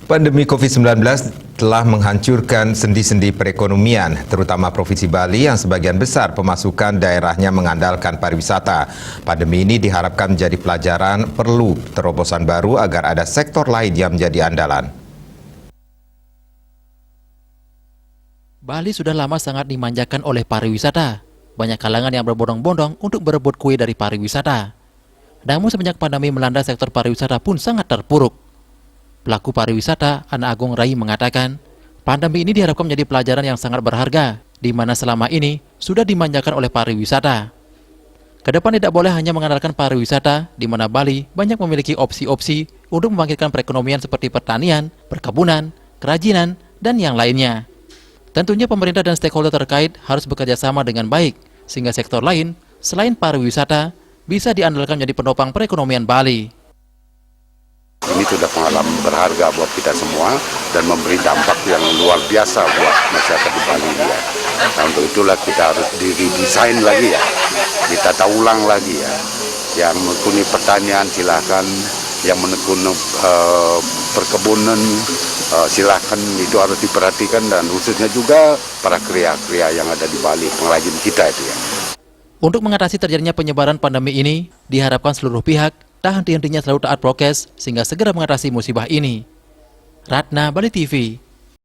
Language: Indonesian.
Pandemi COVID-19 telah menghancurkan sendi-sendi perekonomian, terutama Provinsi Bali yang sebagian besar pemasukan daerahnya mengandalkan pariwisata. Pandemi ini diharapkan menjadi pelajaran perlu terobosan baru agar ada sektor lain yang menjadi andalan. Bali sudah lama sangat dimanjakan oleh pariwisata. Banyak kalangan yang berbondong-bondong untuk berebut kue dari pariwisata. Namun semenjak pandemi melanda, sektor pariwisata pun sangat terpuruk. Pelaku pariwisata, Ana Agung Rai, mengatakan, pandemi ini diharapkan menjadi pelajaran yang sangat berharga, di mana selama ini sudah dimanjakan oleh pariwisata. Kedepan tidak boleh hanya mengandalkan pariwisata, di mana Bali banyak memiliki opsi-opsi untuk membangkitkan perekonomian seperti pertanian, perkebunan, kerajinan, dan yang lainnya. Tentunya pemerintah dan stakeholder terkait harus bekerja sama dengan baik, sehingga sektor lain selain pariwisata bisa diandalkan menjadi penopang perekonomian Bali. Ini sudah pengalaman berharga buat kita semua dan memberi dampak yang luar biasa buat masyarakat di Bali ya. Nah, untuk itulah kita harus diredesain lagi ya, ditata ulang lagi ya. Yang menekuni pertanian silahkan, yang menekuni perkebunan silahkan, itu harus diperhatikan, dan khususnya juga para kria-kria yang ada di Bali, pengrajin kita itu ya. Untuk mengatasi terjadinya penyebaran pandemi ini, diharapkan seluruh pihak tak henti-hentinya selalu taat prokes sehingga segera mengatasi musibah ini. Ratna, Bali TV.